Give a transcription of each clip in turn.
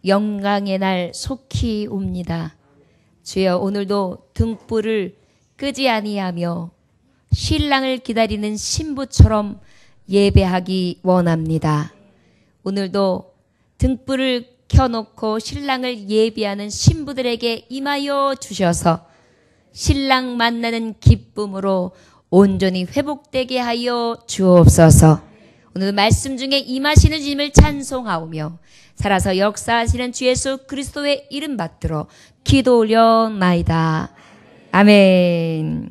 영광의 날 속히 옵니다. 주여, 오늘도 등불을 끄지 아니하며 신랑을 기다리는 신부처럼 예배하기 원합니다. 오늘도 등불을 켜놓고 신랑을 예배하는 신부들에게 임하여 주셔서 신랑 만나는 기쁨으로 온전히 회복되게 하여 주옵소서. 오늘 말씀 중에 임하시는 주님을 찬송하오며 살아서 역사하시는 주 예수 그리스도의 이름 받들어 기도 올려나이다. 아멘.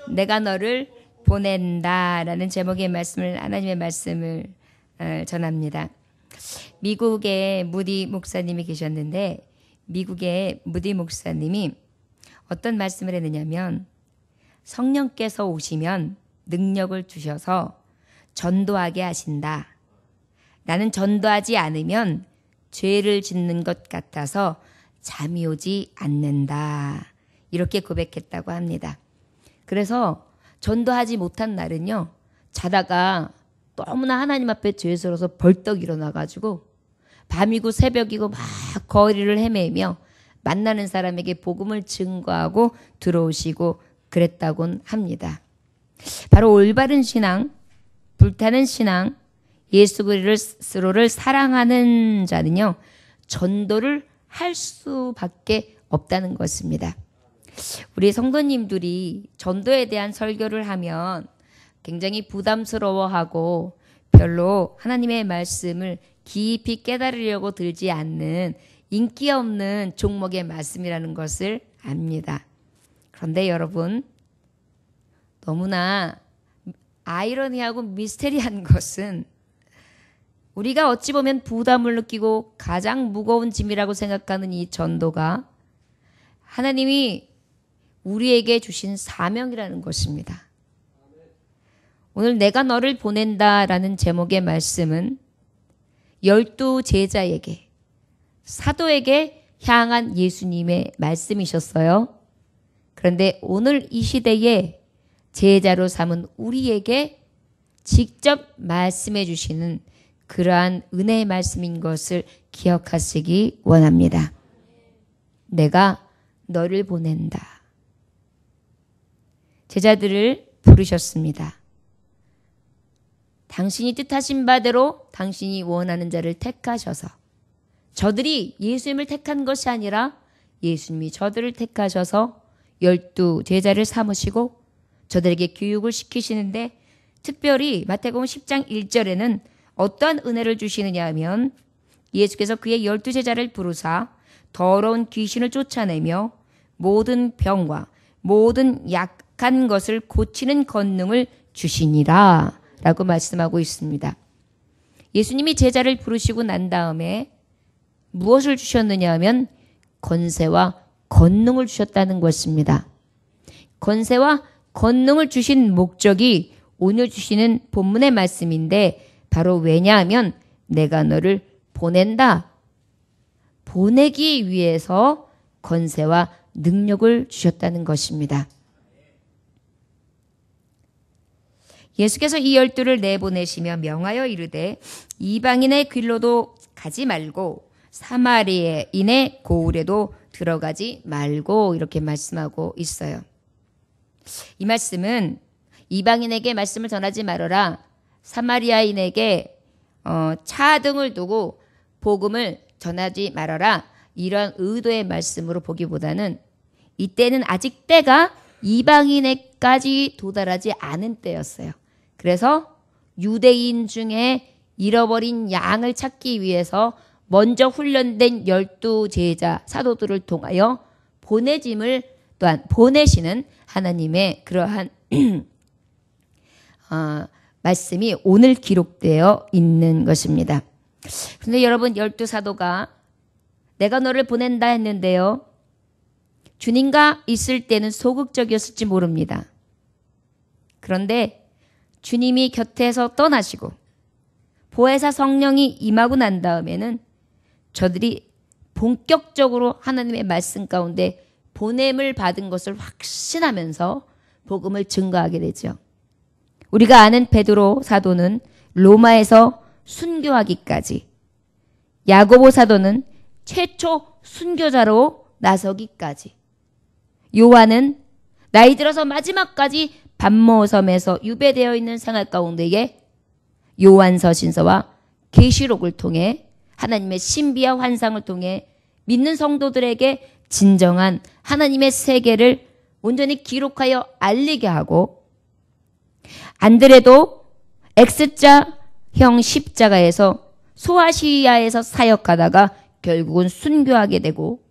내가 너를 보낸다라는 제목의 말씀을, 하나님의 말씀을 전합니다. 미국에 무디 목사님이 계셨는데, 미국의 무디 목사님이 어떤 말씀을 했느냐면, 성령께서 오시면 능력을 주셔서 전도하게 하신다. 나는 전도하지 않으면 죄를 짓는 것 같아서 잠이 오지 않는다. 이렇게 고백했다고 합니다. 그래서 전도하지 못한 날은요, 자다가 너무나 하나님 앞에 죄스러워서 벌떡 일어나가지고 밤이고 새벽이고 막 거리를 헤매며 만나는 사람에게 복음을 증거하고 들어오시고 그랬다곤 합니다. 바로 올바른 신앙, 불타는 신앙, 예수 그리스도를 사랑하는 자는요, 전도를 할 수밖에 없다는 것입니다. 우리 성도님들이 전도에 대한 설교를 하면 굉장히 부담스러워하고 별로 하나님의 말씀을 깊이 깨달으려고 들지 않는 인기 없는 종목의 말씀이라는 것을 압니다. 그런데 여러분, 너무나 아이러니하고 미스테리한 것은 우리가 어찌 보면 부담을 느끼고 가장 무거운 짐이라고 생각하는 이 전도가 하나님이 우리에게 주신 사명이라는 것입니다. 오늘 내가 너를 보낸다라는 제목의 말씀은 12 제자에게, 사도에게 향한 예수님의 말씀이셨어요. 그런데 오늘 이 시대에 제자로 삼은 우리에게 직접 말씀해 주시는 그러한 은혜의 말씀인 것을 기억하시기 원합니다. 내가 너를 보낸다. 제자들을 부르셨습니다. 당신이 뜻하신 바대로 당신이 원하는 자를 택하셔서, 저들이 예수님을 택한 것이 아니라 예수님이 저들을 택하셔서 12 제자를 삼으시고 저들에게 교육을 시키시는데, 특별히 마태복음 10장 1절에는 어떠한 은혜를 주시느냐 하면, 예수께서 그의 12 제자를 부르사 더러운 귀신을 쫓아내며 모든 병과 모든 약한 것을 고치는 권능을 주시니라 라고 말씀하고 있습니다. 예수님이 제자를 부르시고 난 다음에 무엇을 주셨느냐 하면 권세와 권능을 주셨다는 것입니다. 권세와 권능을 주신 목적이 오늘 주시는 본문의 말씀인데, 바로 왜냐하면 내가 너를 보낸다. 보내기 위해서 권세와 능력을 주셨다는 것입니다. 예수께서 이 12를 내보내시며 명하여 이르되 이방인의 길로도 가지 말고 사마리아인의 고을에도 들어가지 말고, 이렇게 말씀하고 있어요. 이 말씀은 이방인에게 말씀을 전하지 말아라, 사마리아인에게 차등을 두고 복음을 전하지 말아라, 이런 의도의 말씀으로 보기보다는 이때는 아직 때가 이방인에까지 도달하지 않은 때였어요. 그래서 유대인 중에 잃어버린 양을 찾기 위해서 먼저 훈련된 12 제자 사도들을 통하여 보내짐을 또한 보내시는 하나님의 그러한 말씀이 오늘 기록되어 있는 것입니다. 그런데 여러분, 12 사도가 내가 너를 보낸다 했는데요, 주님과 있을 때는 소극적이었을지 모릅니다. 그런데 주님이 곁에서 떠나시고 보혜사 성령이 임하고 난 다음에는 저들이 본격적으로 하나님의 말씀 가운데 보냄을 받은 것을 확신하면서 복음을 증거하게 되죠. 우리가 아는 베드로 사도는 로마에서 순교하기까지 야고보 사도는 최초 순교자로 나서기까지, 요한은 나이 들어서 마지막까지 반모섬에서 유배되어 있는 생활 가운데에 요한서신서와 계시록을 통해 하나님의 신비와 환상을 통해 믿는 성도들에게 진정한 하나님의 세계를 온전히 기록하여 알리게 하고, 안드레도 X자형 십자가에서 소아시아에서 사역하다가 결국은 순교하게 되고,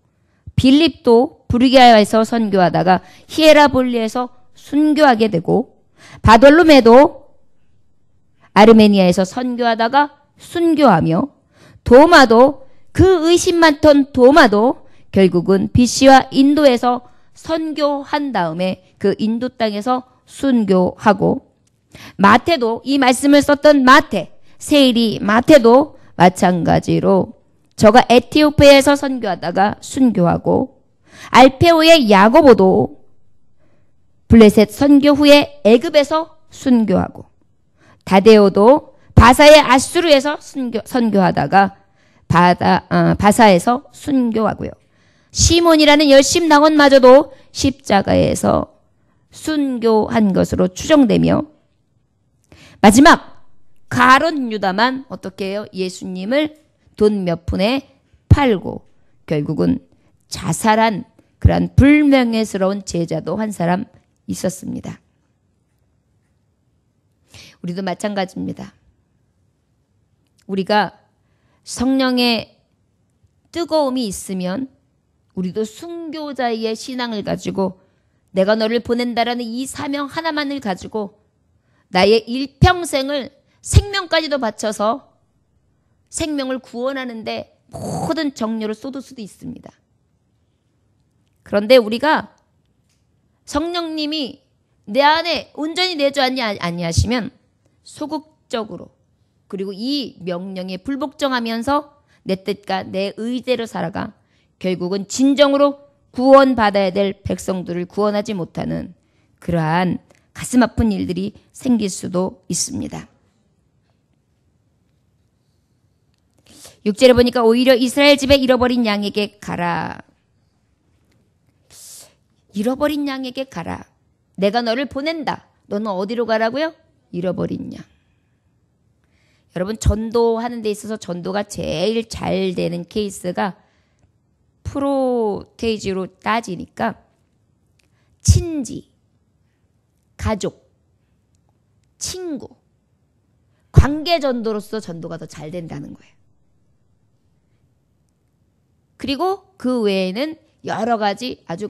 빌립도 부르기아에서 선교하다가 히에라볼리에서 순교하게 되고, 바돌로메도 아르메니아에서 선교하다가 순교하며, 도마도 그 의심 많던 도마도 결국은 BC와 인도에서 선교한 다음에 그 인도 땅에서 순교하고, 마태도, 이 말씀을 썼던 마태, 세일이 마태도 마찬가지로 저가 에티오피아에서 선교하다가 순교하고, 알페오의 야고보도 블레셋 선교 후에 애굽에서 순교하고, 다데오도 바사의 아수르에서 선교하다가 바사에서 순교하고요. 시몬이라는 열심당원마저도 십자가에서 순교한 것으로 추정되며, 마지막 가룟 유다만 어떻게 해요? 예수님을 돈 몇 푼에 팔고 결국은 자살한 그러한 불명예스러운 제자도 한 사람 있었습니다. 우리도 마찬가지입니다. 우리가 성령의 뜨거움이 있으면 우리도 순교자의 신앙을 가지고 내가 너를 보낸다라는 이 사명 하나만을 가지고 나의 일평생을 생명까지도 바쳐서 생명을 구원하는데 모든 정열을 쏟을 수도 있습니다. 그런데 우리가 성령님이 내 안에 온전히 내주하지 아니하시면 소극적으로, 그리고 이 명령에 불복종하면서 내 뜻과 내 의대로 살아가 결국은 진정으로 구원받아야 될 백성들을 구원하지 못하는 그러한 가슴 아픈 일들이 생길 수도 있습니다. 6절에 보니까 오히려 이스라엘 집에 잃어버린 양에게 가라. 잃어버린 양에게 가라. 내가 너를 보낸다. 너는 어디로 가라고요? 잃어버린 양. 여러분, 전도하는 데 있어서 전도가 제일 잘 되는 케이스가 프로테이지로 따지니까 친지, 가족, 친구, 관계 전도로서 전도가 더 잘 된다는 거예요. 그리고 그 외에는 여러 가지 아주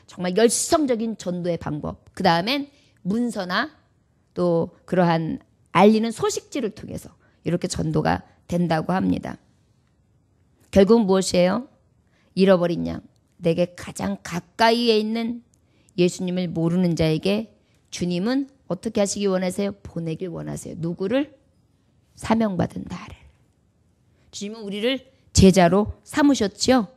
정말 열성적인 전도의 방법, 그 다음엔 문서나 또 그러한 알리는 소식지를 통해서 이렇게 전도가 된다고 합니다. 결국 무엇이에요? 잃어버린 양, 내게 가장 가까이에 있는 예수님을 모르는 자에게 주님은 어떻게 하시기 원하세요? 보내길 원하세요. 누구를? 사명받은 나를. 주님은 우리를 제자로 삼으셨죠.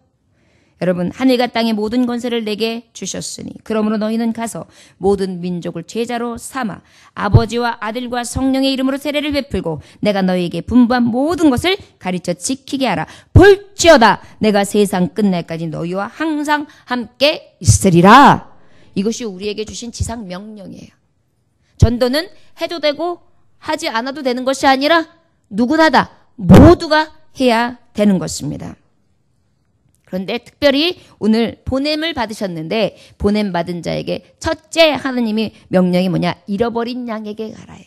여러분, 하늘과 땅의 모든 권세를 내게 주셨으니 그러므로 너희는 가서 모든 민족을 제자로 삼아 아버지와 아들과 성령의 이름으로 세례를 베풀고 내가 너희에게 분부한 모든 것을 가르쳐 지키게 하라. 볼지어다 내가 세상 끝날까지 너희와 항상 함께 있으리라. 이것이 우리에게 주신 지상 명령이에요. 전도는 해도 되고 하지 않아도 되는 것이 아니라 누구나 다 모두가 해야 되는 것입니다. 그런데 특별히 오늘 보냄을 받으셨는데 보냄 받은 자에게 첫째 하나님이 명령이 뭐냐? 잃어버린 양에게 가라예요.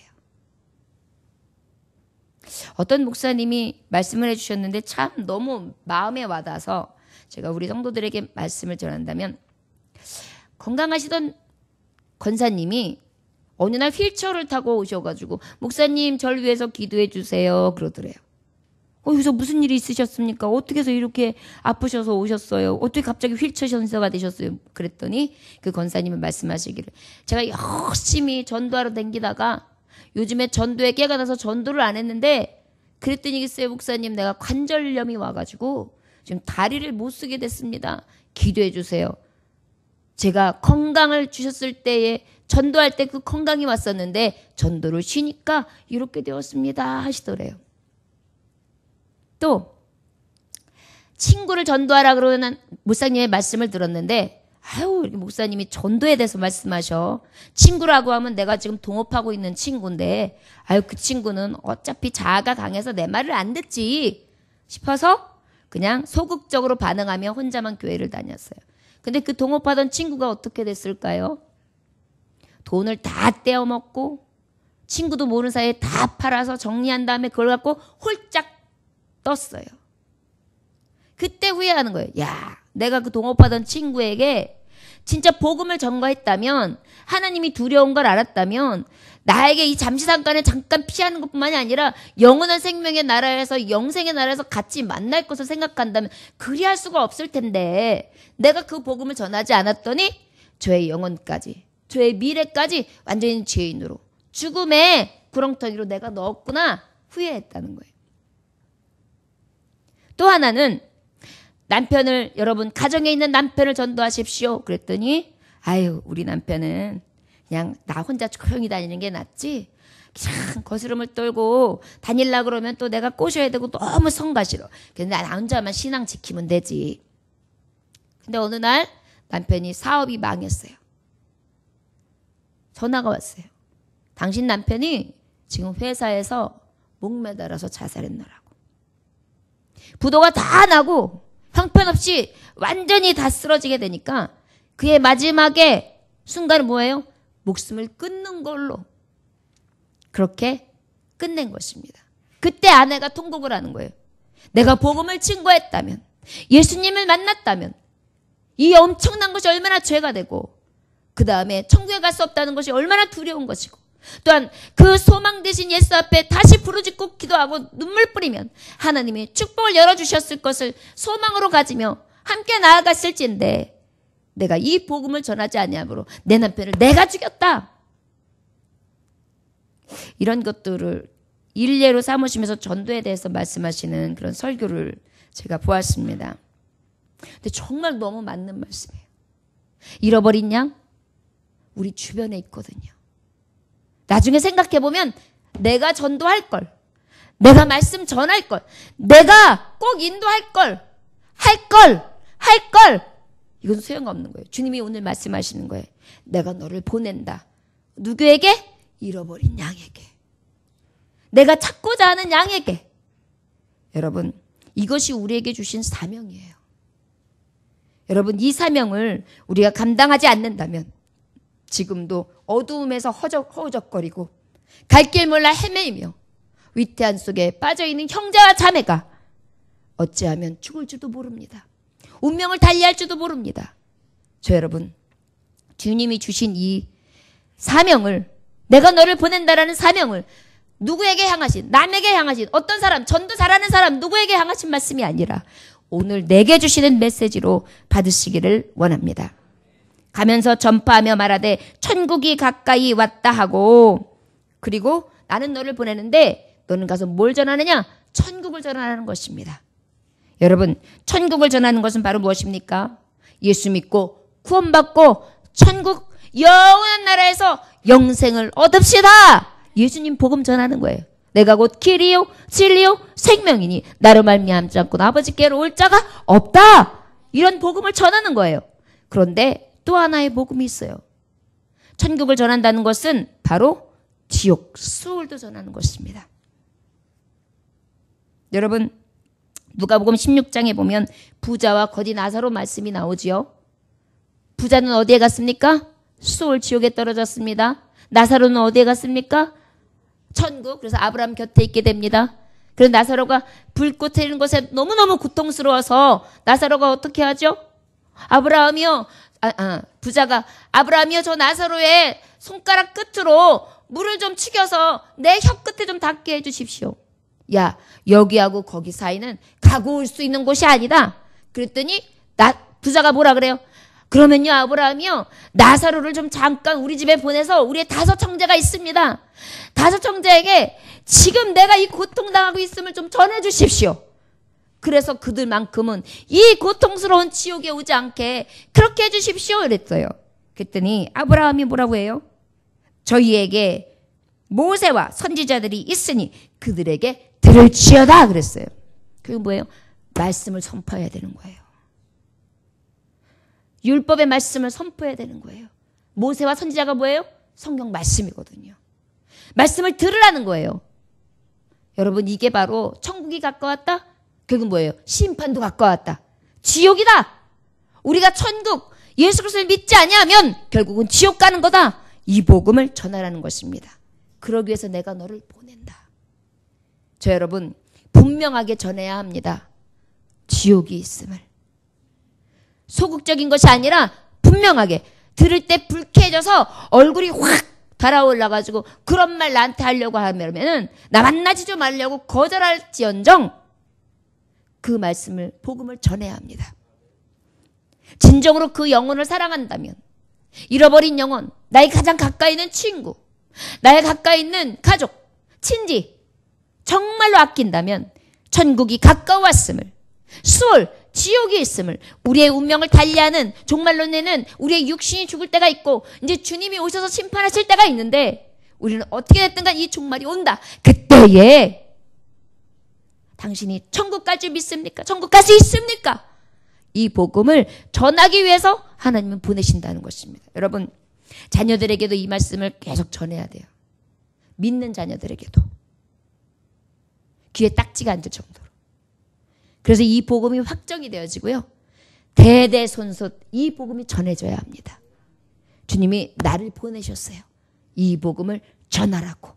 어떤 목사님이 말씀을 해주셨는데 참 너무 마음에 와닿아서 제가 우리 성도들에게 말씀을 전한다면, 건강하시던 권사님이 어느 날 휠체어를 타고 오셔가지고 목사님 절 위해서 기도해 주세요 그러더래요. 여기서 무슨 일이 있으셨습니까? 어떻게 해서 이렇게 아프셔서 오셨어요? 어떻게 갑자기 휠체어 전사가 되셨어요? 그랬더니 그 권사님은 말씀하시기를, 제가 열심히 전도하러 다니다가 요즘에 전도에 깨가 나서 전도를 안 했는데, 그랬더니 글쎄요 목사님, 내가 관절염이 와가지고 지금 다리를 못 쓰게 됐습니다. 기도해 주세요. 제가 건강을 주셨을 때에 전도할 때 그 건강이 왔었는데 전도를 쉬니까 이렇게 되었습니다 하시더래요. 또 친구를 전도하라 그러는 목사님의 말씀을 들었는데 아유 이렇게 목사님이 전도에 대해서 말씀하셔. 친구라고 하면 내가 지금 동업하고 있는 친구인데 아유 그 친구는 어차피 자아가 강해서 내 말을 안 듣지 싶어서 그냥 소극적으로 반응하며 혼자만 교회를 다녔어요. 근데 그 동업하던 친구가 어떻게 됐을까요? 돈을 다 떼어먹고 친구도 모르는 사이에 다 팔아서 정리한 다음에 그걸 갖고 홀짝 떴어요. 그때 후회하는 거예요. 야, 내가 그 동업하던 친구에게 진짜 복음을 전가했다면, 하나님이 두려운 걸 알았다면 나에게 이 잠시 잠깐에 잠깐 피하는 것뿐만이 아니라 영원한 생명의 나라에서 영생의 나라에서 같이 만날 것을 생각한다면 그리할 수가 없을 텐데 내가 그 복음을 전하지 않았더니 저의 영혼까지, 저의 미래까지 완전히 죄인으로 죽음의 구렁텅이로 내가 넣었구나 후회했다는 거예요. 또 하나는 남편을, 여러분 가정에 있는 남편을 전도하십시오 그랬더니 아유 우리 남편은 그냥 나 혼자 조용히 다니는 게 낫지 그냥 거스름을 떨고 다닐라 그러면 또 내가 꼬셔야 되고 너무 성가 싫어. 근데 나 혼자만 신앙 지키면 되지. 근데 어느 날 남편이 사업이 망했어요. 전화가 왔어요. 당신 남편이 지금 회사에서 목매달아서 자살했노라고. 부도가 다 나고 형편없이 완전히 다 쓰러지게 되니까 그의 마지막에 순간은 뭐예요? 목숨을 끊는 걸로 그렇게 끝낸 것입니다. 그때 아내가 통곡을 하는 거예요. 내가 복음을 증거했다면, 예수님을 만났다면 이 엄청난 것이 얼마나 죄가 되고 그 다음에 천국에 갈 수 없다는 것이 얼마나 두려운 것이고 또한 그 소망 대신 예수 앞에 다시 부르짖고 기도하고 눈물 뿌리면 하나님이 축복을 열어주셨을 것을 소망으로 가지며 함께 나아갔을진데 내가 이 복음을 전하지 아니함으로 내 남편을 내가 죽였다. 이런 것들을 일례로 삼으시면서 전도에 대해서 말씀하시는 그런 설교를 제가 보았습니다. 근데 정말 너무 맞는 말씀이에요. 잃어버린 양 우리 주변에 있거든요. 나중에 생각해보면 내가 전도할 걸, 내가 말씀 전할 걸, 내가 꼭 인도할 걸, 할 걸 이건 소용없는 거예요. 주님이 오늘 말씀하시는 거예요. 내가 너를 보낸다. 누구에게? 잃어버린 양에게. 내가 찾고자 하는 양에게. 여러분 이것이 우리에게 주신 사명이에요. 여러분 이 사명을 우리가 감당하지 않는다면 지금도 어두움에서 허우적거리고 갈 길 몰라 헤매이며 위태한 속에 빠져있는 형제와 자매가 어찌하면 죽을지도 모릅니다. 운명을 달리할지도 모릅니다. 저 여러분 주님이 주신 이 사명을, 내가 너를 보낸다라는 사명을 누구에게 향하신, 남에게 향하신, 어떤 사람, 전도 잘하는 사람 누구에게 향하신 말씀이 아니라 오늘 내게 주시는 메시지로 받으시기를 원합니다. 가면서 전파하며 말하되 천국이 가까이 왔다 하고, 그리고 나는 너를 보내는데 너는 가서 뭘 전하느냐? 천국을 전하는 것입니다. 여러분 천국을 전하는 것은 바로 무엇입니까? 예수 믿고 구원받고 천국 영원한 나라에서 영생을 얻읍시다. 예수님 복음 전하는 거예요. 내가 곧 길이요 진리요 생명이니 나로 말미암지 않고는 아버지께로 올 자가 없다. 이런 복음을 전하는 거예요. 그런데 또 하나의 복음이 있어요. 천국을 전한다는 것은 바로 지옥, 수월도 전하는 것입니다. 여러분 누가복음 16장에 보면 부자와 거지 나사로 말씀이 나오지요. 부자는 어디에 갔습니까? 수월 지옥에 떨어졌습니다. 나사로는 어디에 갔습니까? 천국. 그래서 아브라함 곁에 있게 됩니다. 그래서 나사로가 불꽃 튀는 것에 너무너무 고통스러워서 나사로가 어떻게 하죠? 아브라함이요. 부자가 아브라함이요 저 나사로의 손가락 끝으로 물을 좀 축여서 내 혀 끝에 좀 닿게 해주십시오. 야 여기하고 거기 사이는 가고 올 수 있는 곳이 아니다. 그랬더니 부자가 뭐라 그래요? 그러면요 아브라함이요 나사로를 좀 잠깐 우리 집에 보내서 우리의 5 형제가 있습니다. 5 형제에게 지금 내가 이 고통당하고 있음을 좀 전해주십시오. 그래서 그들만큼은 이 고통스러운 지옥에 오지 않게 그렇게 해주십시오 그랬어요. 그랬더니 아브라함이 뭐라고 해요? 저희에게 모세와 선지자들이 있으니 그들에게 들을지어다 그랬어요. 그리고 뭐예요? 말씀을 선포해야 되는 거예요. 율법의 말씀을 선포해야 되는 거예요. 모세와 선지자가 뭐예요? 성경 말씀이거든요. 말씀을 들으라는 거예요. 여러분, 이게 바로 천국이 가까웠다? 결국 뭐예요? 심판도 가까웠다. 지옥이다. 우리가 천국, 예수 그리스도를 믿지 아니하면 결국은 지옥 가는 거다. 이 복음을 전하라는 것입니다. 그러기 위해서 내가 너를 보낸다. 저 여러분, 분명하게 전해야 합니다. 지옥이 있음을. 소극적인 것이 아니라 분명하게 들을 때 불쾌해져서 얼굴이 확 달아올라가지고 그런 말 나한테 하려고 하면은 나 만나지 좀 말려고 거절할지언정 그 말씀을, 복음을 전해야 합니다. 진정으로 그 영혼을 사랑한다면, 잃어버린 영혼, 나의 가장 가까이 있는 친구, 나의 가까이 있는 가족, 친지 정말로 아낀다면 천국이 가까웠음을, 수월, 지옥이 있음을, 우리의 운명을 달리하는, 종말론에는 우리의 육신이 죽을 때가 있고 이제 주님이 오셔서 심판하실 때가 있는데 우리는 어떻게 됐든 간 이 종말이 온다. 그때에 당신이 천국 갈 줄 믿습니까? 천국 갈 수 있습니까? 이 복음을 전하기 위해서 하나님은 보내신다는 것입니다. 여러분, 자녀들에게도 이 말씀을 계속 전해야 돼요. 믿는 자녀들에게도. 귀에 딱지가 앉을 정도로. 그래서 이 복음이 확정이 되어지고요. 대대손손 이 복음이 전해져야 합니다. 주님이 나를 보내셨어요. 이 복음을 전하라고.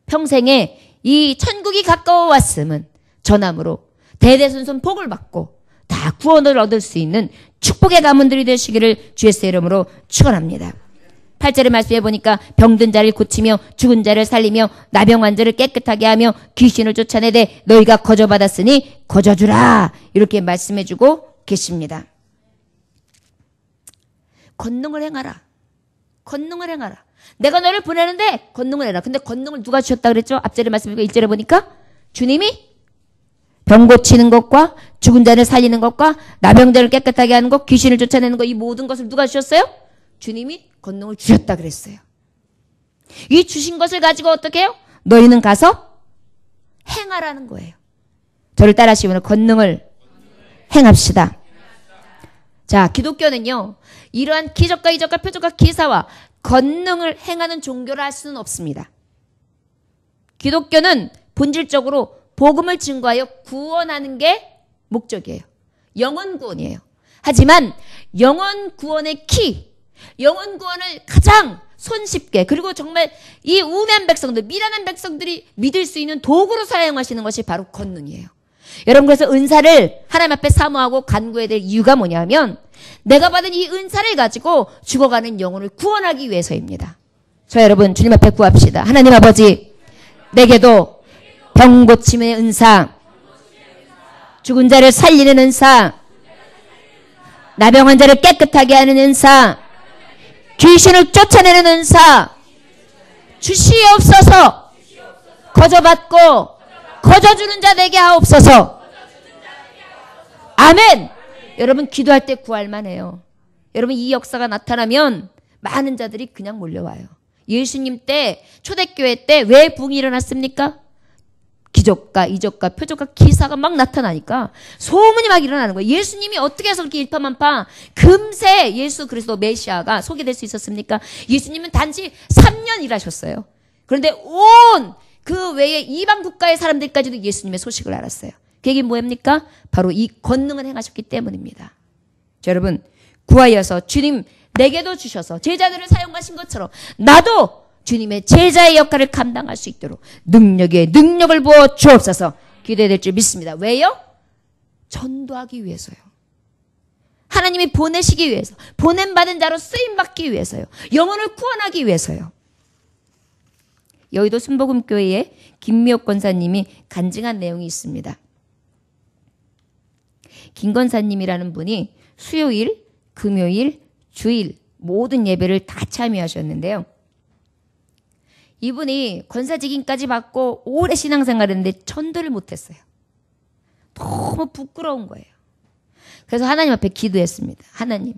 평생에 이 천국이 가까워 왔음은 전함으로 대대손손 복을 받고 다 구원을 얻을 수 있는 축복의 가문들이 되시기를 주 예수의 이름으로 축원합니다. 8절의 말씀에 보니까 병든 자를 고치며 죽은 자를 살리며 나병 환자를 깨끗하게 하며 귀신을 쫓아내되 너희가 거저받았으니 거저주라. 이렇게 말씀해주고 계십니다. 권능을 행하라. 권능을 행하라. 내가 너를 보내는데 권능을 해라. 근데 권능을 누가 주셨다 그랬죠? 앞절의 말씀에 1절에 보니까 주님이 병 고치는 것과 죽은 자를 살리는 것과 나병자를 깨끗하게 하는 것, 귀신을 쫓아내는 것, 이 모든 것을 누가 주셨어요? 주님이 권능을 주셨다 그랬어요. 이 주신 것을 가지고 어떻게 해요? 너희는 가서 행하라는 거예요. 저를 따라하시면 권능을 행합시다. 자, 기독교는요, 이러한 기적과 이적과 표적과 기사와 권능을 행하는 종교를 할 수는 없습니다. 기독교는 본질적으로 복음을 증거하여 구원하는 게 목적이에요. 영혼 구원이에요. 하지만 영혼 구원의 키, 영혼 구원을 가장 손쉽게, 그리고 정말 이 우매한 백성들, 미련한 백성들이 믿을 수 있는 도구로 사용하시는 것이 바로 권능이에요. 여러분, 그래서 은사를 하나님 앞에 사모하고 간구해야 될 이유가 뭐냐면 내가 받은 이 은사를 가지고 죽어가는 영혼을 구원하기 위해서입니다. 자, 여러분, 주님 앞에 구합시다. 하나님 아버지, 내게도 병 고침의 은사, 죽은 자를 살리는 은사, 나병 환자를 깨끗하게 하는 은사, 귀신을 쫓아내는 은사 주시옵소서. 거저받고 거저주는 자 되게 하옵소서. 아멘. 여러분, 기도할 때 구할만 해요. 여러분, 이 역사가 나타나면 많은 자들이 그냥 몰려와요. 예수님 때, 초대교회 때 왜 부흥이 일어났습니까? 기적과 이적과 표적과 기사가 막 나타나니까 소문이 막 일어나는 거예요. 예수님이 어떻게 해서 그렇게 일파만파 금세 예수 그리스도 메시아가 소개될 수 있었습니까? 예수님은 단지 3년 일하셨어요. 그런데 온 그 외에 이방 국가의 사람들까지도 예수님의 소식을 알았어요. 그 얘기는 뭐입니까? 바로 이 권능을 행하셨기 때문입니다. 자, 여러분, 구하여서 주님 내게도 주셔서 제자들을 사용하신 것처럼 나도 주님의 제자의 역할을 감당할 수 있도록 능력에 능력을 부어 주옵소서. 기대될 줄 믿습니다. 왜요? 전도하기 위해서요. 하나님이 보내시기 위해서, 보냄받은 자로 쓰임받기 위해서요. 영혼을 구원하기 위해서요. 여의도 순복음교회에 김미옥 권사님이 간증한 내용이 있습니다. 김 권사님이라는 분이 수요일, 금요일, 주일 모든 예배를 다 참여하셨는데요. 이분이 권사직임까지 받고 오래 신앙생활을 했는데 전도를 못했어요. 너무 부끄러운 거예요. 그래서 하나님 앞에 기도했습니다. 하나님,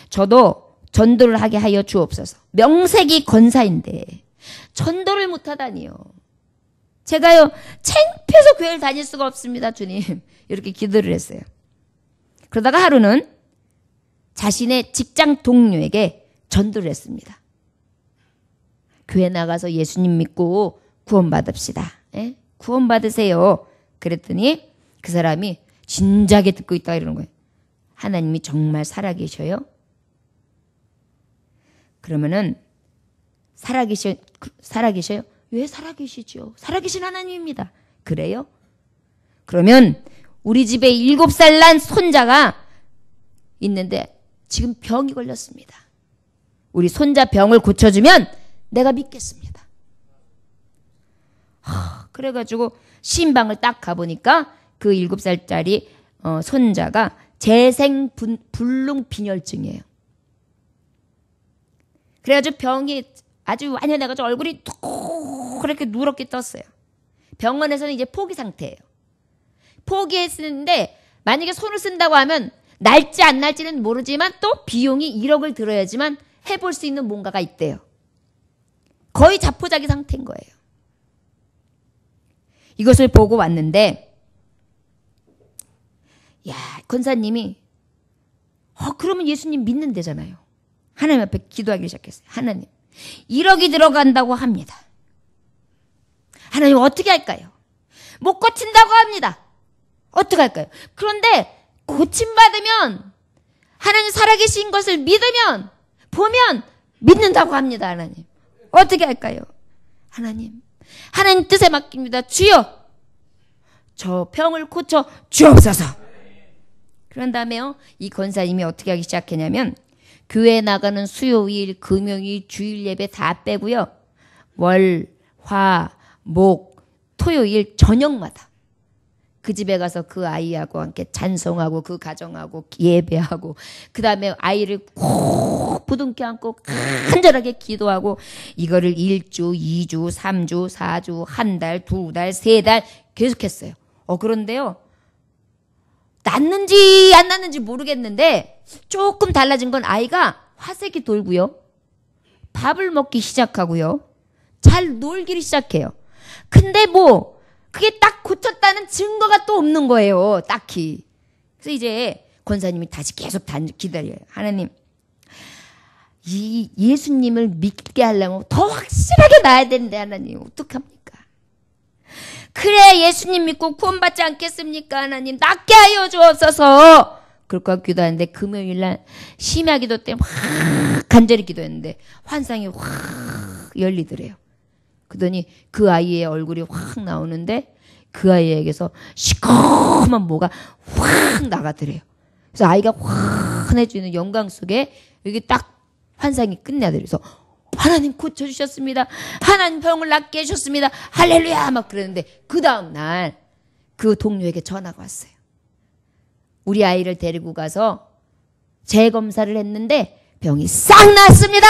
저도 전도를 하게 하여 주옵소서. 명색이 권사인데 전도를 못하다니요. 제가요 창피해서 교회를 다닐 수가 없습니다, 주님. 이렇게 기도를 했어요. 그러다가 하루는 자신의 직장 동료에게 전도를 했습니다. 교회 나가서 예수님 믿고 구원받읍시다. 예? 구원받으세요. 그랬더니 그 사람이 진작에 듣고 있다 이러는 거예요. 하나님이 정말 살아계셔요? 그러면은 살아계셔요? 왜 살아계시죠? 살아계신 하나님입니다. 그래요? 그러면 우리 집에 7살 난 손자가 있는데 지금 병이 걸렸습니다. 우리 손자 병을 고쳐주면 내가 믿겠습니다. 그래가지고 신방을 딱 가보니까 그 7살짜리 손자가 재생불능빈혈증이에요. 그래가지고 병이 아주 완연해가지고 얼굴이 그렇게 누렇게 떴어요. 병원에서는 이제 포기 상태예요. 포기했는데 만약에 손을 쓴다고 하면 날지 안 날지는 모르지만 또 비용이 1억을 들어야지만 해볼 수 있는 뭔가가 있대요. 거의 자포자기 상태인 거예요. 이것을 보고 왔는데 야, 권사님이 그러면 예수님 믿는데잖아요. 하나님 앞에 기도하기 시작했어요. 하나님 1억이 들어간다고 합니다. 하나님 어떻게 할까요? 못 고친다고 합니다. 어떻게 할까요? 그런데 고침받으면 하나님 살아계신 것을 믿으면 보면 믿는다고 합니다. 하나님 어떻게 할까요? 하나님 뜻에 맡깁니다. 주여 저 병을 고쳐 주옵소서. 그런 다음에요 이 권사님이 어떻게 하기 시작했냐면 교회 나가는 수요일, 금요일, 주일 예배 다 빼고요. 월, 화, 목, 토요일 저녁마다 그 집에 가서 그 아이하고 함께 찬송하고 그 가정하고 예배하고 그 다음에 아이를 꼭 부둥켜 안고 간절하게 기도하고 이거를 1주, 2주, 3주, 4주, 한 달, 2달, 3달 계속했어요. 그런데요. 낫는지 안 낫는지 모르겠는데 조금 달라진 건 아이가 화색이 돌고요. 밥을 먹기 시작하고요. 잘 놀기를 시작해요. 근데 그게 딱 고쳤다는 증거가 또 없는 거예요. 딱히. 그래서 이제 권사님이 다시 계속 기다려요. 하나님 이 예수님을 믿게 하려면 더 확실하게 나야 되는데 하나님 어떡합니까? 그래 예수님 믿고 구원받지 않겠습니까? 하나님 낫게 하여 주옵소서. 그럴까 기도하는데 금요일날 심야 기도 때 확 간절히 기도했는데 환상이 확 열리더래요. 그러더니 그 아이의 얼굴이 확 나오는데 그 아이에게서 시커먼 뭐가 확 나가더래요. 그래서 아이가 환해지는 영광 속에 여기 딱 환상이 끝나더래요. 그래서 하나님 고쳐주셨습니다. 하나님 병을 낫게 해주셨습니다. 할렐루야 막 그러는데 그 다음날 그 동료에게 전화가 왔어요. 우리 아이를 데리고 가서 재검사를 했는데 병이 싹 났습니다.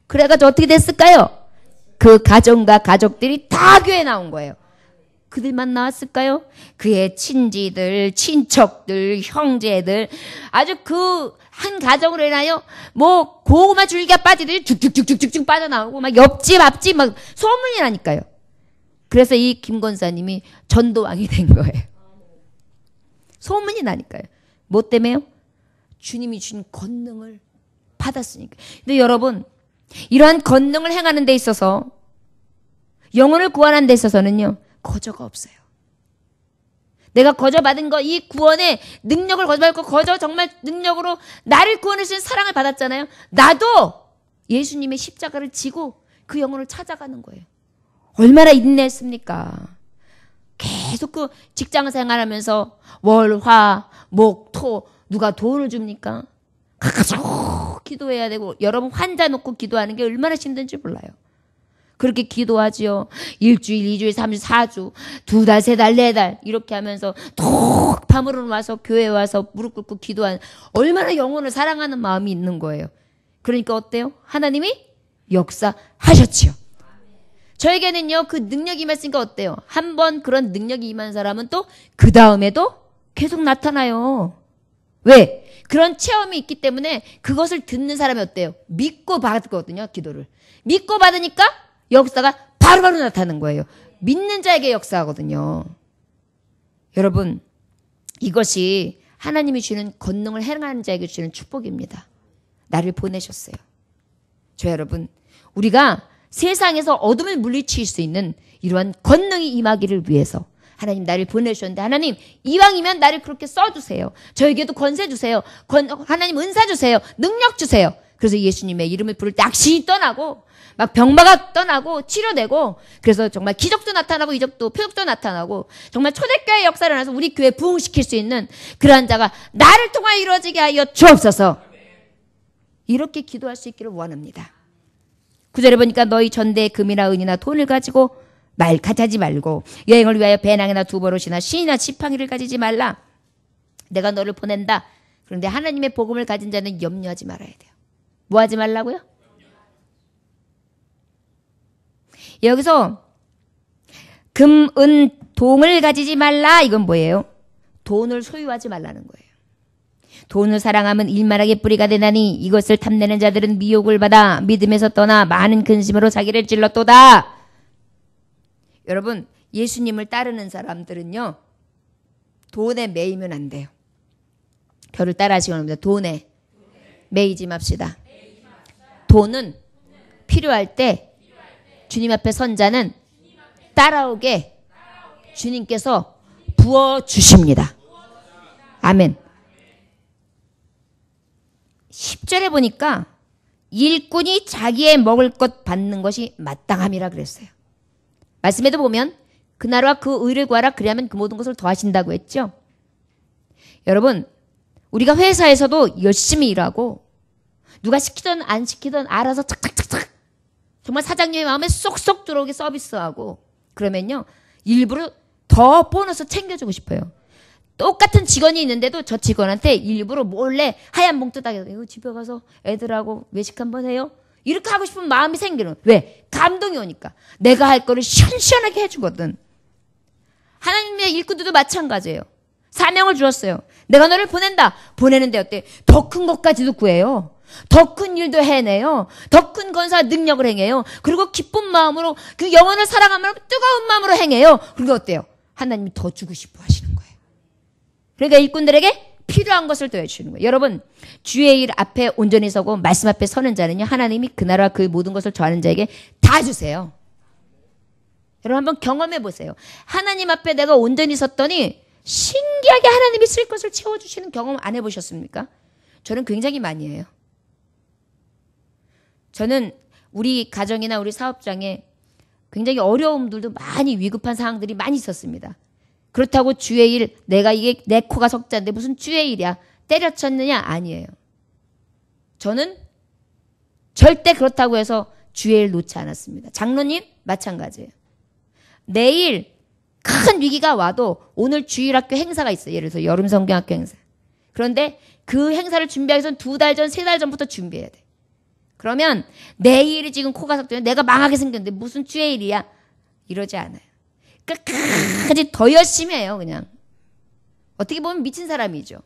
그래가지고 어떻게 됐을까요? 그 가정과 가족들이 다 교회에 나온 거예요. 그들만 나왔을까요? 그의 친지들, 친척들, 형제들 아주 그 한 가정으로 인하여 고구마 줄기가 빠지듯이 쭉쭉쭉쭉쭉 빠져나오고 막 옆집 앞집 막 소문이 나니까요. 그래서 이 김 권사님이 전도왕이 된 거예요. 소문이 나니까요. 뭐 때문에요? 주님이 주신 권능을 받았으니까. 근데 여러분 이러한 권능을 행하는 데 있어서 영혼을 구원하는 데 있어서는요. 거저가 없어요. 내가 거저받은 거 이 구원의 능력을 거저받고 거저 정말 능력으로 나를 구원해 주신 사랑을 받았잖아요. 나도 예수님의 십자가를 지고 그 영혼을 찾아가는 거예요. 얼마나 인내했습니까? 계속 그 직장 생활하면서 월, 화, 목, 토 누가 돈을 줍니까? 가서 기도해야 되고 여러분 환자 놓고 기도하는 게 얼마나 힘든지 몰라요. 그렇게 기도하지요. 1주일, 2주일, 3주, 4주, 2달, 3달, 4달 이렇게 하면서 톡 밤으로 와서 교회에 와서 무릎 꿇고 기도하는 얼마나 영혼을 사랑하는 마음이 있는 거예요. 그러니까 어때요? 하나님이 역사하셨지요. 저에게는요 그 능력이 임했으니까 어때요? 한번 그런 능력이 임한 사람은 또 그 다음에도 계속 나타나요. 왜? 그런 체험이 있기 때문에 그것을 듣는 사람이 어때요? 믿고 받거든요. 기도를. 믿고 받으니까 역사가 바로바로 나타나는 거예요. 믿는 자에게 역사하거든요. 여러분, 이것이 하나님이 주는 권능을 행하는 자에게 주는 축복입니다. 나를 보내셨어요. 저 여러분, 우리가 세상에서 어둠을 물리칠 수 있는 이러한 권능이 임하기를 위해서 하나님 나를 보내주셨는데, 하나님 이왕이면 나를 그렇게 써주세요. 저에게도 권세 주세요. 하나님 은사 주세요. 능력 주세요. 그래서 예수님의 이름을 부를 때 악신이 떠나고 막 병마가 떠나고 치료되고, 그래서 정말 기적도 나타나고 이적도 표적도 나타나고, 정말 초대교회 역사를 해서 우리 교회 부흥시킬 수 있는 그러한 자가 나를 통하여 이루어지게 하여 주옵소서. 이렇게 기도할 수 있기를 원합니다. 9절에 보니까 너희 전대에 금이나 은이나 돈을 가지고 가지지 말고 여행을 위하여 배낭이나 두버릇이나 신이나 지팡이를 가지지 말라. 내가 너를 보낸다. 그런데 하나님의 복음을 가진 자는 염려하지 말아야 돼요. 뭐 하지 말라고요? 여기서 금, 은, 동을 가지지 말라. 이건 뭐예요? 돈을 소유하지 말라는 거예요. 돈을 사랑하면 일만하게 뿌리가 되나니 이것을 탐내는 자들은 미혹을 받아 믿음에서 떠나 많은 근심으로 자기를 찔렀도다. 여러분, 예수님을 따르는 사람들은요, 돈에 매이면 안 돼요. 저를 따라하시기 바랍니다. 돈에 매이지 맙시다. 돈은 필요할 때 주님 앞에 선 자는 따라오게 주님께서 부어주십니다. 아멘. 10절에 보니까 일꾼이 자기의 먹을 것 받는 것이 마땅함이라 그랬어요. 말씀에도 보면 그 나라와 그 의를 구하라 그리하면 그 모든 것을 더하신다고 했죠. 여러분, 우리가 회사에서도 열심히 일하고 누가 시키든 안 시키든 알아서 착착착착 정말 사장님의 마음에 쏙쏙 들어오게 서비스하고, 그러면요 일부러 더 보너스 챙겨주고 싶어요. 똑같은 직원이 있는데도 저 직원한테 일부러 몰래 하얀 봉투 따게 이거 집에 가서 애들하고 외식 한번 해요. 이렇게 하고 싶은 마음이 생기는. 왜? 감동이 오니까. 내가 할 거를 시원시원하게 해주거든. 하나님의 일꾼들도 마찬가지예요. 사명을 주었어요. 내가 너를 보낸다. 보내는데 어때? 더 큰 것까지도 구해요. 더 큰 일도 해내요. 더 큰 건사 능력을 행해요. 그리고 기쁜 마음으로 그 영혼을 사랑하며 뜨거운 마음으로 행해요. 그리고 어때요? 하나님이 더 주고 싶어 하시는 거예요. 그러니까 일꾼들에게 필요한 것을 더해주시는 거예요. 여러분, 주의 일 앞에 온전히 서고 말씀 앞에 서는 자는요, 하나님이 그 나라와 그 모든 것을 좋아하는 자에게 다 주세요. 여러분 한번 경험해 보세요. 하나님 앞에 내가 온전히 섰더니 신기하게 하나님이 쓸 것을 채워주시는 경험 안 해보셨습니까? 저는 굉장히 많이 해요. 저는 우리 가정이나 우리 사업장에 굉장히 어려움들도 많이, 위급한 상황들이 많이 있었습니다. 그렇다고 주의 일, 내가 이게 내 코가 석자인데 무슨 주의 일이야? 때려쳤느냐? 아니에요. 저는 절대 그렇다고 해서 주의 일 놓지 않았습니다. 장로님 마찬가지예요. 내일 큰 위기가 와도 오늘 주일학교 행사가 있어요. 예를 들어서 여름 성경학교 행사. 그런데 그 행사를 준비하기 위해서는 2달 전, 3달 전부터 준비해야 돼. 그러면 내일이 지금 코가 석자인데 내가 망하게 생겼는데 무슨 주의 일이야? 이러지 않아요. 끝까지 더 열심히 해요, 그냥. 어떻게 보면 미친 사람이죠.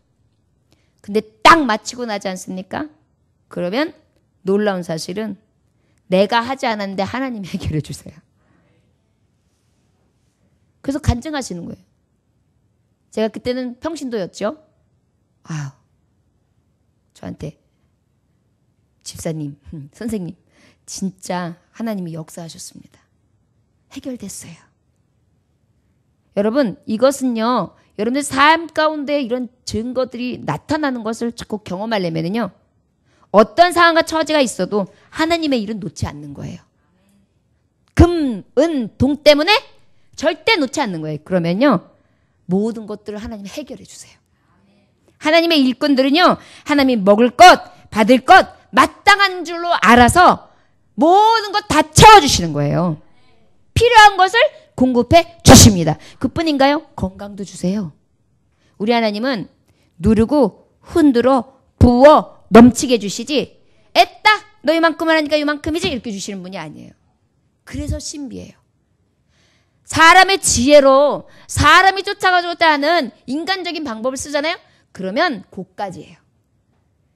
근데 딱 마치고 나지 않습니까? 그러면 놀라운 사실은 내가 하지 않았는데 하나님이 해결해 주세요. 그래서 간증하시는 거예요. 제가 그때는 평신도였죠. 아유, 저한테 집사님, 선생님, 진짜 하나님이 역사하셨습니다. 해결됐어요. 여러분, 이것은요, 여러분들 삶 가운데 이런 증거들이 나타나는 것을 자꾸 경험하려면요, 어떤 상황과 처지가 있어도 하나님의 일은 놓지 않는 거예요. 금, 은, 동 때문에 절대 놓지 않는 거예요. 그러면요, 모든 것들을 하나님이 해결해 주세요. 하나님의 일꾼들은요, 하나님이 먹을 것, 받을 것, 마땅한 줄로 알아서 모든 것 다 채워주시는 거예요. 필요한 것을 공급해 주십니다. 그뿐인가요? 건강도 주세요. 우리 하나님은 누르고 흔들어 부어 넘치게 주시지, 애따 너 이만큼만 하니까 이만큼이지 이렇게 주시는 분이 아니에요. 그래서 신비해요. 사람의 지혜로 사람이 쫓아가고자 하는 인간적인 방법을 쓰잖아요. 그러면 고까지예요.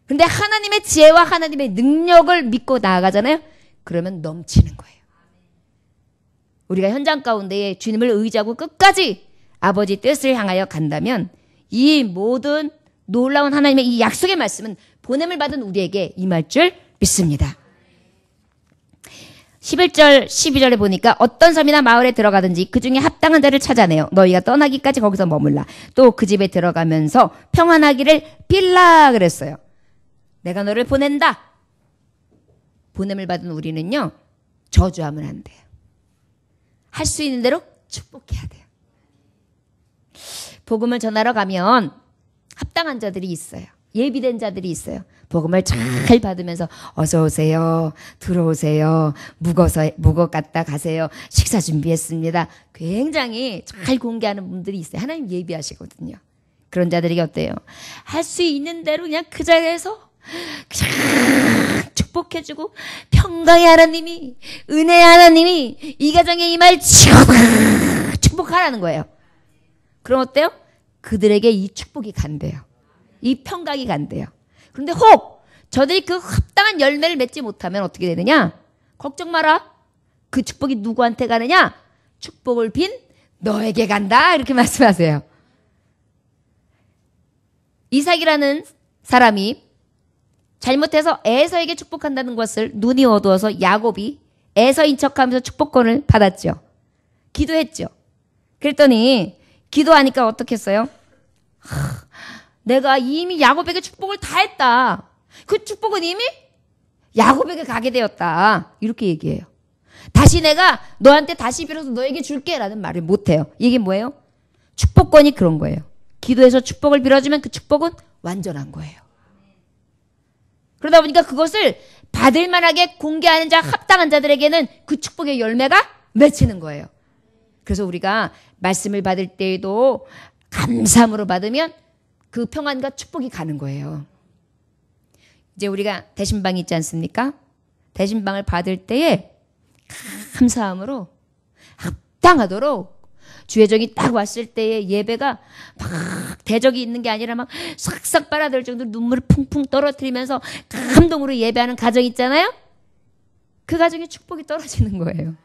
근데 하나님의 지혜와 하나님의 능력을 믿고 나아가잖아요. 그러면 넘치는 거예요. 우리가 현장 가운데에 주님을 의지하고 끝까지 아버지 뜻을 향하여 간다면 이 모든 놀라운 하나님의 이 약속의 말씀은 보냄을 받은 우리에게 임할 줄 믿습니다. 11절 12절에 보니까 어떤 섬이나 마을에 들어가든지 그 중에 합당한 자를 찾아내요. 너희가 떠나기까지 거기서 머물라. 또 그 집에 들어가면서 평안하기를 빌라 그랬어요. 내가 너를 보낸다. 보냄을 받은 우리는요. 저주하면 안 돼요. 할 수 있는 대로 축복해야 돼요. 복음을 전하러 가면 합당한 자들이 있어요. 예비된 자들이 있어요. 복음을 잘 받으면서 어서 오세요. 들어오세요. 묵어 갔다 가세요. 식사 준비했습니다. 굉장히 잘 공개하는 분들이 있어요. 하나님 예비하시거든요. 그런 자들이 어때요? 할 수 있는 대로 그냥 그 자리에서 축복해주고 평강의 하나님이 은혜의 하나님이 이 가정에 임할 축복하라는 거예요. 그럼 어때요? 그들에게 이 축복이 간대요. 이 평강이 간대요. 그런데 혹 저들이 그 합당한 열매를 맺지 못하면 어떻게 되느냐? 걱정 마라. 그 축복이 누구한테 가느냐? 축복을 빈 너에게 간다. 이렇게 말씀하세요. 이삭이라는 사람이 잘못해서 에서에게 축복한다는 것을 눈이 어두워서 야곱이 에서인 척하면서 축복권을 받았죠. 기도했죠. 그랬더니 기도하니까 어떻게 했어요? 내가 이미 야곱에게 축복을 다 했다. 그 축복은 이미 야곱에게 가게 되었다. 이렇게 얘기해요. 다시 내가 너한테 다시 빌어서 너에게 줄게 라는 말을 못해요. 이게 뭐예요? 축복권이 그런 거예요. 기도해서 축복을 빌어주면 그 축복은 완전한 거예요. 그러다 보니까 그것을 받을 만하게 공개하는 자, 합당한 자들에게는 그 축복의 열매가 맺히는 거예요. 그래서 우리가 말씀을 받을 때에도 감사함으로 받으면 그 평안과 축복이 가는 거예요. 이제 우리가 대신방이 있지 않습니까? 대신방을 받을 때에 감사함으로 합당하도록 주의 종이 딱 왔을 때의 예배가 막 대적이 있는 게 아니라 막 싹싹 빨아들일 정도로 눈물을 풍풍 떨어뜨리면서 감동으로 예배하는 가정 있잖아요? 그 가정에 축복이 떨어지는 거예요.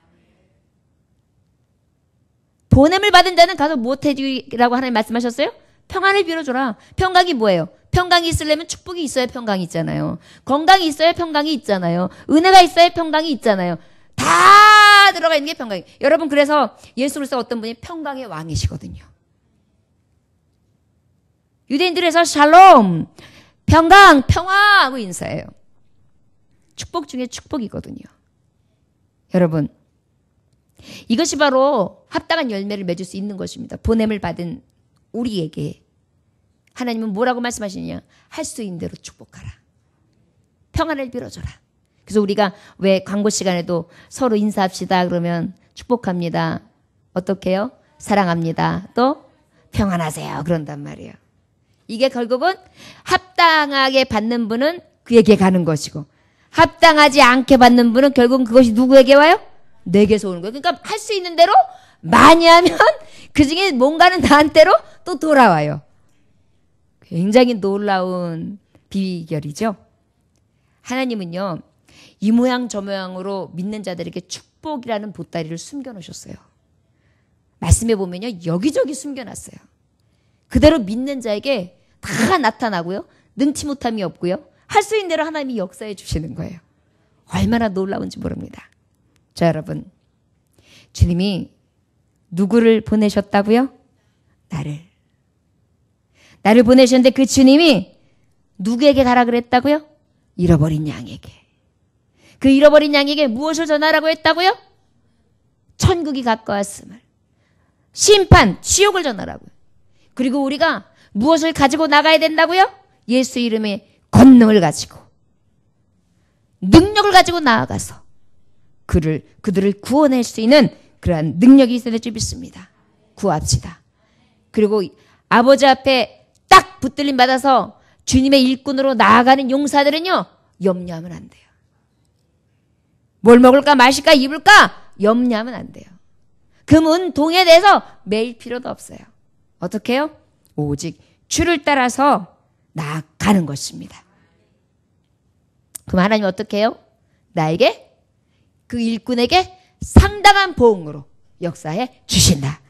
보냄을 받은 자는 가서 못해주라고 하나님 말씀하셨어요? 평안을 빌어줘라. 평강이 뭐예요? 평강이 있으려면 축복이 있어야 평강이 있잖아요. 건강이 있어야 평강이 있잖아요. 은혜가 있어야 평강이 있잖아요. 다 들어가 있는 게 평강이. 여러분 그래서 예수 그리스도 어떤 분이 평강의 왕이시거든요. 유대인들에서 샬롬, 평강, 평화 하고 인사해요. 축복 중에 축복이거든요. 여러분 이것이 바로 합당한 열매를 맺을 수 있는 것입니다. 보냄을 받은 우리에게 하나님은 뭐라고 말씀하시느냐? 할 수 있는 대로 축복하라. 평안을 빌어줘라. 그래서 우리가 왜 광고 시간에도 서로 인사합시다 그러면 축복합니다. 어떻게 해요? 사랑합니다. 또 평안하세요. 그런단 말이에요. 이게 결국은 합당하게 받는 분은 그에게 가는 것이고 합당하지 않게 받는 분은 결국은 그것이 누구에게 와요? 내게서 오는 거예요. 그러니까 할 수 있는 대로 많이 하면 그중에 뭔가는 나한테로 또 돌아와요. 굉장히 놀라운 비결이죠. 하나님은요. 이 모양 저 모양으로 믿는 자들에게 축복이라는 보따리를 숨겨놓으셨어요. 말씀해 보면요. 여기저기 숨겨놨어요. 그대로 믿는 자에게 다 나타나고요. 능치 못함이 없고요. 할 수 있는 대로 하나님이 역사해 주시는 거예요. 얼마나 놀라운지 모릅니다. 자, 여러분. 주님이 누구를 보내셨다고요? 나를 보내셨는데 그 주님이 누구에게 가라 그랬다고요? 잃어버린 양에게. 그 잃어버린 양에게 무엇을 전하라고 했다고요? 천국이 가까웠음을. 심판, 지옥을 전하라고요. 그리고 우리가 무엇을 가지고 나가야 된다고요? 예수 이름의 권능을 가지고 능력을 가지고 나아가서 그들을 구원할 수 있는 그러한 능력이 있어야 줄 믿습니다. 구합시다. 그리고 아버지 앞에 딱 붙들림 받아서 주님의 일꾼으로 나아가는 용사들은요. 염려하면 안 돼요. 뭘 먹을까 마실까 입을까 염려하면 안 돼요. 금은 동에 대해서 매일 필요도 없어요. 어떻게 해요? 오직 주를 따라서 나아가는 것입니다. 그럼 하나님 어떻게 해요? 나에게 그 일꾼에게 상당한 보응으로 역사해 주신다.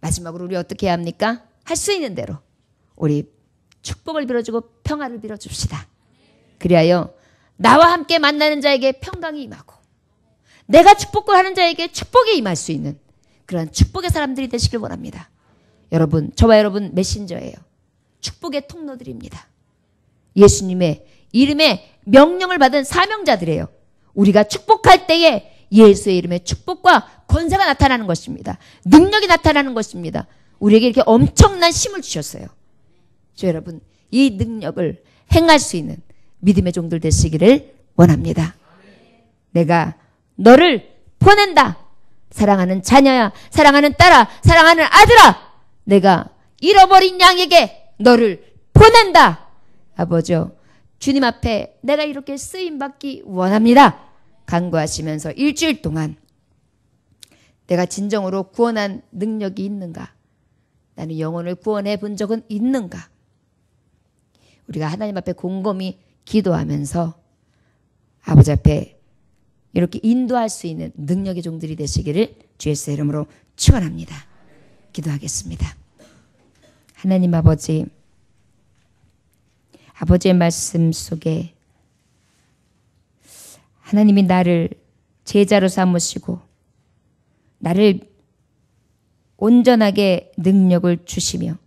마지막으로 우리 어떻게 해야 합니까? 할 수 있는 대로 우리 축복을 빌어주고 평화를 빌어줍시다. 그리하여 나와 함께 만나는 자에게 평강이 임하고 내가 축복을 하는 자에게 축복이 임할 수 있는 그런 축복의 사람들이 되시길 원합니다. 여러분, 저와 여러분 메신저예요. 축복의 통로들입니다. 예수님의 이름에 명령을 받은 사명자들이에요. 우리가 축복할 때에 예수의 이름에 축복과 권세가 나타나는 것입니다. 능력이 나타나는 것입니다. 우리에게 이렇게 엄청난 힘을 주셨어요. 저 여러분, 이 능력을 행할 수 있는 믿음의 종들 되시기를 원합니다. 내가 너를 보낸다. 사랑하는 자녀야, 사랑하는 딸아, 사랑하는 아들아, 내가 잃어버린 양에게 너를 보낸다. 아버지요, 주님 앞에 내가 이렇게 쓰임받기 원합니다. 간구하시면서 일주일 동안 내가 진정으로 구원한 능력이 있는가? 나는 영혼을 구원해 본 적은 있는가? 우리가 하나님 앞에 곰곰이 기도하면서 아버지 앞에 이렇게 인도할 수 있는 능력의 종들이 되시기를 주 예수의 이름으로 축원합니다. 기도하겠습니다. 하나님 아버지, 아버지의 말씀 속에 하나님이 나를 제자로 삼으시고 나를 온전하게 능력을 주시며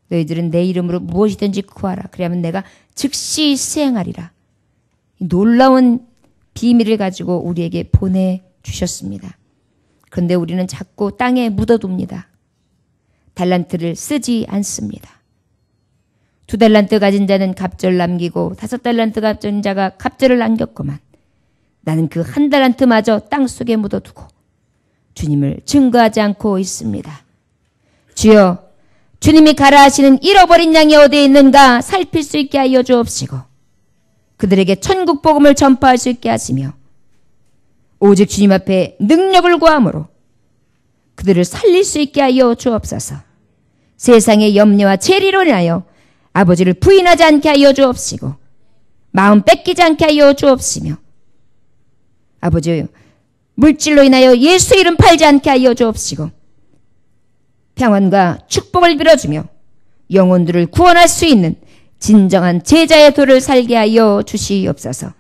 너희들은 내 이름으로 무엇이든지 구하라. 그러면 내가 즉시 수행하리라. 놀라운 비밀을 가지고 우리에게 보내주셨습니다. 그런데 우리는 자꾸 땅에 묻어둡니다. 달란트를 쓰지 않습니다. 2달란트 가진 자는 갑절 남기고 5달란트 가진 자가 갑절을 남겼구만. 나는 그 1달란트마저 땅속에 묻어두고 주님을 증거하지 않고 있습니다. 주여, 주님이 가라 하시는 잃어버린 양이 어디에 있는가 살필 수 있게 하여 주옵시고 그들에게 천국 복음을 전파할 수 있게 하시며 오직 주님 앞에 능력을 구함으로 그들을 살릴 수 있게 하여 주옵소서. 세상의 염려와 재리로 인하여 아버지를 부인하지 않게 하여 주옵시고 마음 뺏기지 않게 하여 주옵시며 아버지요, 물질로 인하여 예수 이름 팔지 않게 하여 주옵시고 평안과 축복을 빌어주며 영혼들을 구원할 수 있는 진정한 제자의 도를 살게 하여 주시옵소서.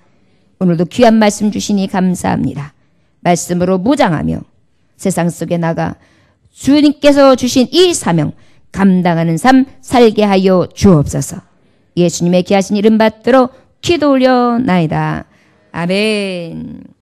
오늘도 귀한 말씀 주시니 감사합니다. 말씀으로 무장하며 세상 속에 나가 주님께서 주신 이 사명 감당하는 삶 살게 하여 주옵소서. 예수님의 귀하신 이름 받들어 기도 올려나이다. 아멘.